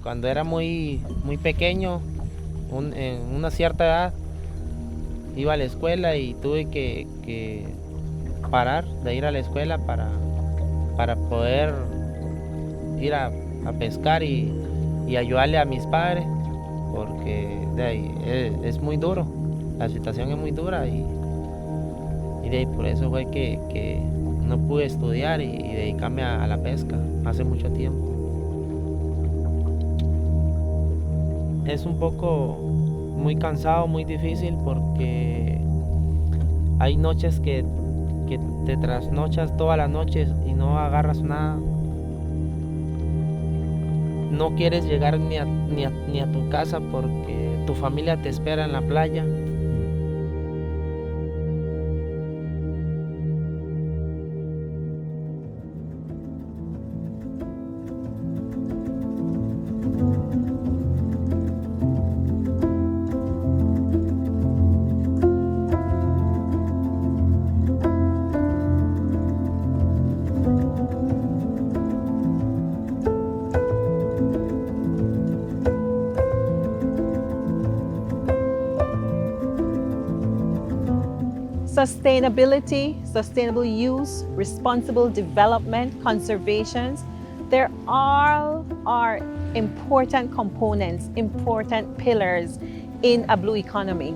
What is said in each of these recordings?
Cuando era muy pequeño, en una cierta edad, iba a la escuela y tuve que parar de ir a la escuela para poder ir a pescar y ayudarle a mis padres, porque de ahí, es muy duro, la situación es muy dura y de ahí por eso fue que no pude estudiar y dedicarme a la pesca hace mucho tiempo. Es un poco muy cansado, muy difícil porque hay noches que te trasnochas todas las noches y no agarras nada. No quieres llegar ni a tu casa porque tu familia te espera en la playa. Sustainability, sustainable use, responsible development, conservation, they all are important components, important pillars in a blue economy.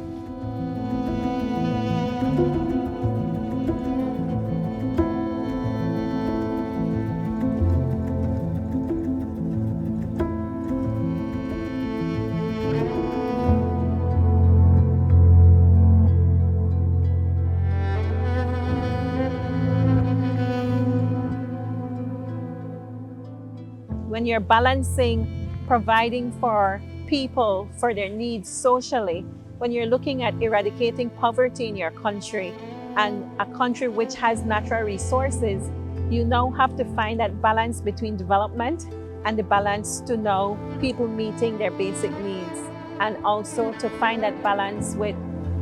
When you're balancing providing for people, for their needs socially, when you're looking at eradicating poverty in your country and a country which has natural resources, you now have to find that balance between development and the balance to know people meeting their basic needs, and also to find that balance with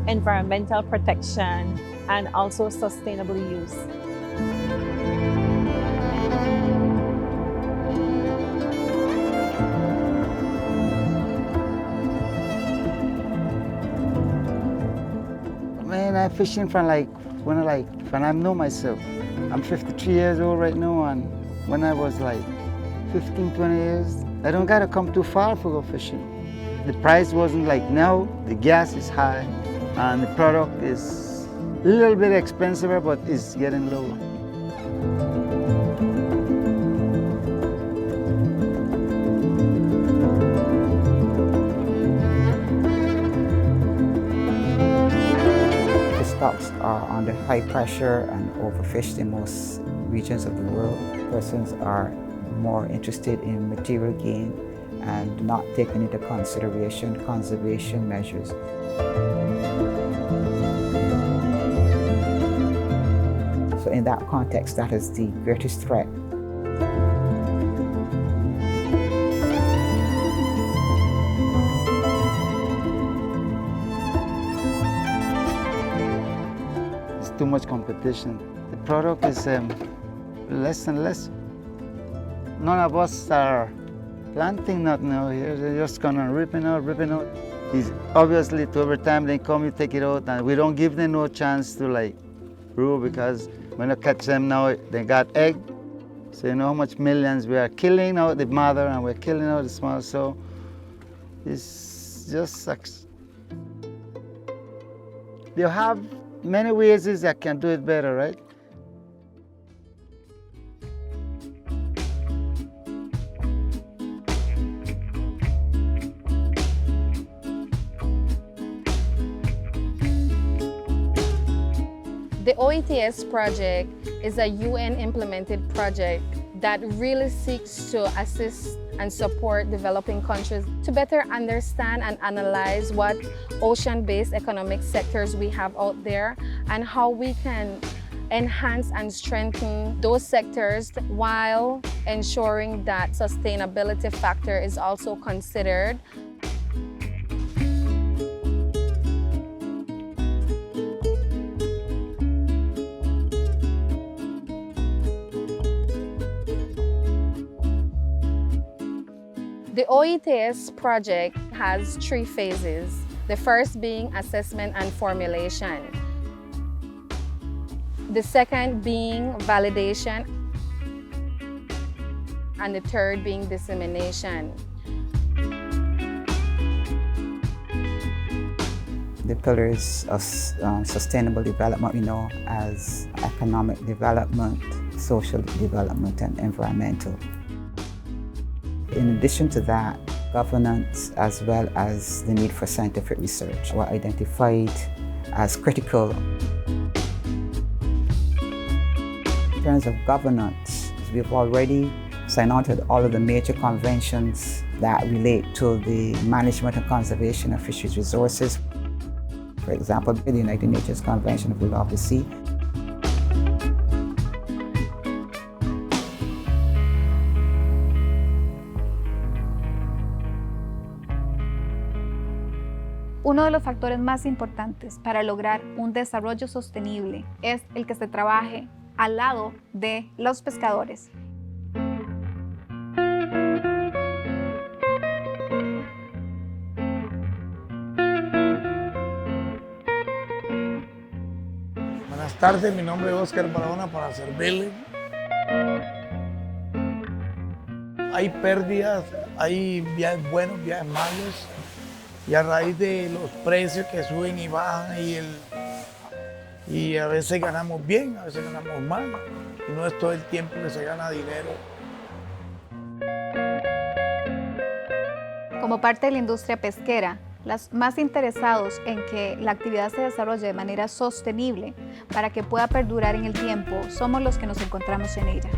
environmental protection and also sustainable use. Man, I'm fishing from when I know myself. I'm 53 years old right now, and when I was like 15, 20 years, I don't gotta come too far for go fishing. The price wasn't like now, the gas is high, and the product is a little bit expensive, but it's getting lower. Stocks are under high pressure and overfished in most regions of the world. Persons are more interested in material gain and not taking into consideration conservation measures. So in that context, that is the greatest threat. Too much competition. The product is less and less. None of us are planting nothing out here. They're just gonna ripping out. It's obviously to every time they come, you take it out, and we don't give them no chance to like grow, because when you catch them now, they got egg. So you know how much millions we are killing out the mother and we're killing out the small. So it just sucks. You have many ways is I can do it better, right? The OETS project is a UN-implemented project that really seeks to assist and support developing countries to better understand and analyze what ocean-based economic sectors we have out there and how we can enhance and strengthen those sectors while ensuring that sustainability factor is also considered. The The OETS project has 3 phases. The first being assessment and formulation. The second being validation. And the third being dissemination. The pillars of sustainable development we know as economic development, social development, and environmental. In addition to that, governance as well as the need for scientific research were identified as critical. In terms of governance, we've already signed on to all of the major conventions that relate to the management and conservation of fisheries resources. For example, the United Nations Convention of the Law of the Sea. Uno de los factores más importantes para lograr un desarrollo sostenible es el que se trabaje al lado de los pescadores. Buenas tardes, mi nombre es Oscar Barahona para servirle. Hay pérdidas, hay viajes buenos, viajes malos, y a raíz de los precios que suben y bajan y a veces ganamos bien, a veces ganamos mal, y no es todo el tiempo que se gana dinero. Como parte de la industria pesquera, los más interesados en que la actividad se desarrolle de manera sostenible para que pueda perdurar en el tiempo, somos los que nos encontramos en ella.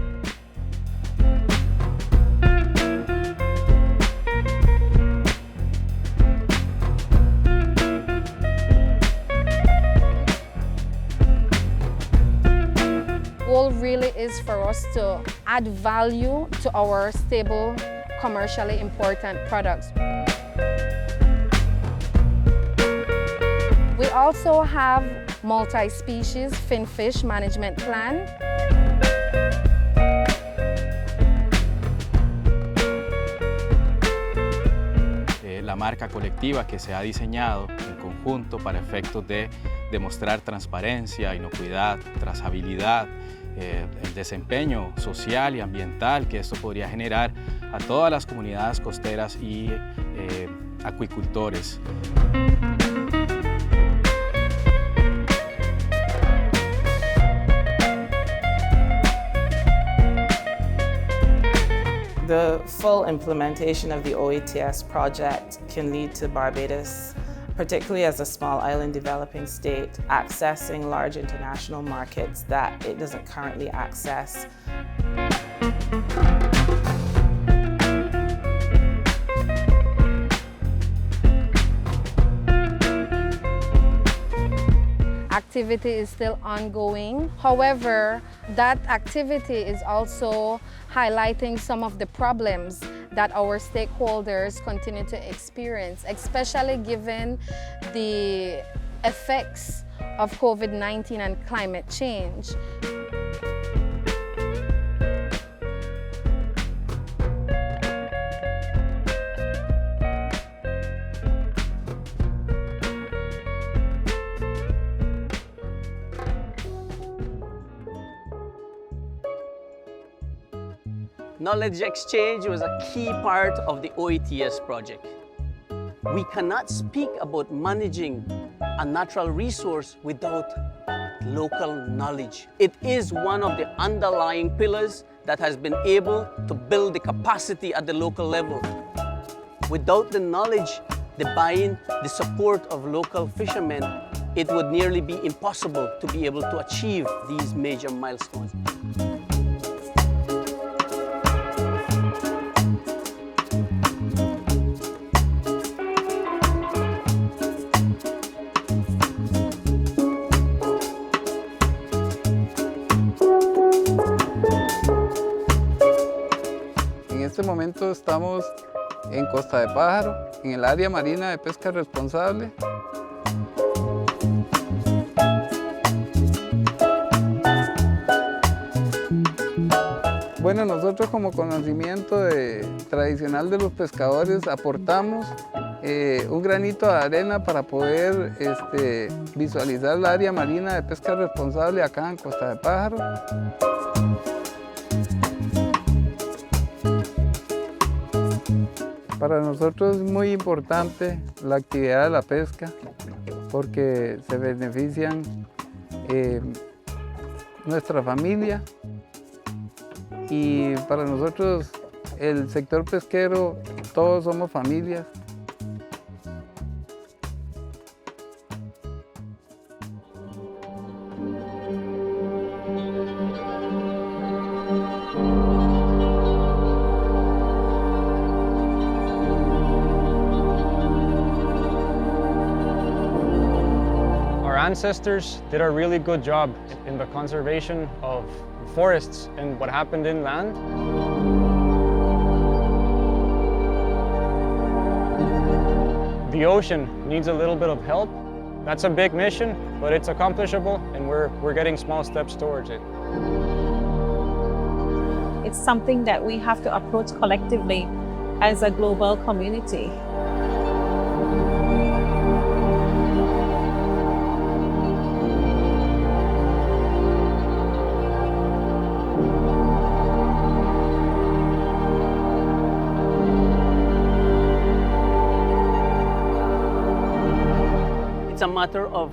Goal really is for us to add value to our stable, commercially important products. We also have multi-species finfish management plan. La marca colectiva que se ha diseñado en conjunto para efectos de demostrar transparencia, inocuidad, trazabilidad, el desempeño social y ambiental que esto podría generar a todas las comunidades costeras y acuicultores. The full implementation of the OETS project can lead to Barbados, particularly as a small island developing state, accessing large international markets that it doesn't currently access. Activity is still ongoing. However, that activity is also highlighting some of the problems that our stakeholders continue to experience, especially given the effects of COVID-19 and climate change. Knowledge exchange was a key part of the OETS project. We cannot speak about managing a natural resource without local knowledge. It is one of the underlying pillars that has been able to build the capacity at the local level. Without the knowledge, the buy-in, the support of local fishermen, it would nearly be impossible to be able to achieve these major milestones. En este momento estamos en Costa de Pájaro, en el área marina de pesca responsable. Bueno, nosotros como conocimiento tradicional de los pescadores aportamos un granito de arena para poder visualizar la área marina de pesca responsable acá en Costa de Pájaro. Para nosotros es muy importante la actividad de la pesca porque se benefician nuestra familia y para nosotros el sector pesquero todos somos familias. Our ancestors did a really good job in the conservation of forests and what happened inland. The ocean needs a little bit of help. That's a big mission, but it's accomplishable and we're getting small steps towards it. It's something that we have to approach collectively as a global community. It's a matter of,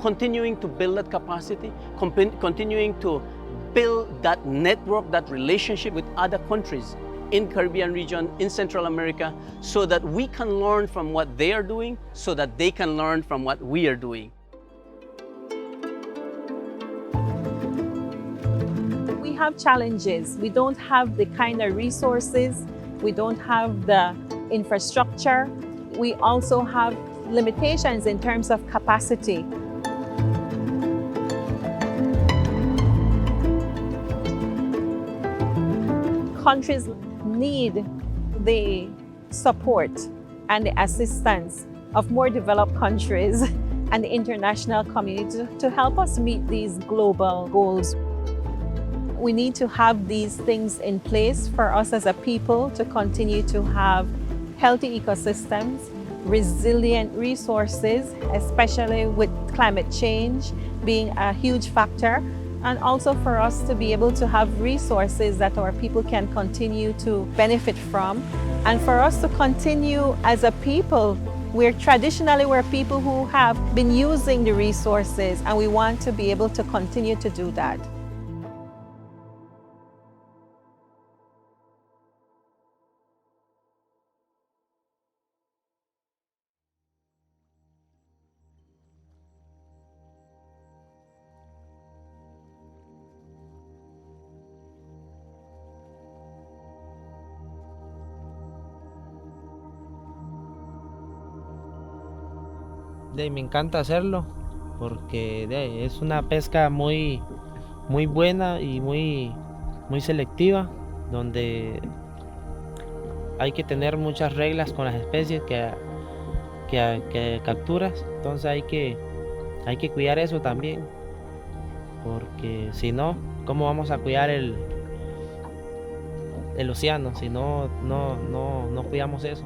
continuing to build that capacity, continuing to build that network, that relationship with other countries in Caribbean region, in Central America, so that we can learn from what they are doing, so that they can learn from what we are doing. We have challenges. We don't have the kind of resources. We don't have the infrastructure. We also have limitations in terms of capacity. Countries need the support and the assistance of more developed countries and the international community to help us meet these global goals. We need to have these things in place for us as a people to continue to have healthy ecosystems, resilient resources, especially with climate change being a huge factor, and also for us to be able to have resources that our people can continue to benefit from, and for us to continue as a people. We're people who have been using the resources, and we want to be able to continue to do that. Me encanta hacerlo porque es una pesca muy buena y muy selectiva, donde hay que tener muchas reglas con las especies que capturas. Entonces hay que cuidar eso también, porque si no, ¿cómo vamos a cuidar el océano si no cuidamos eso?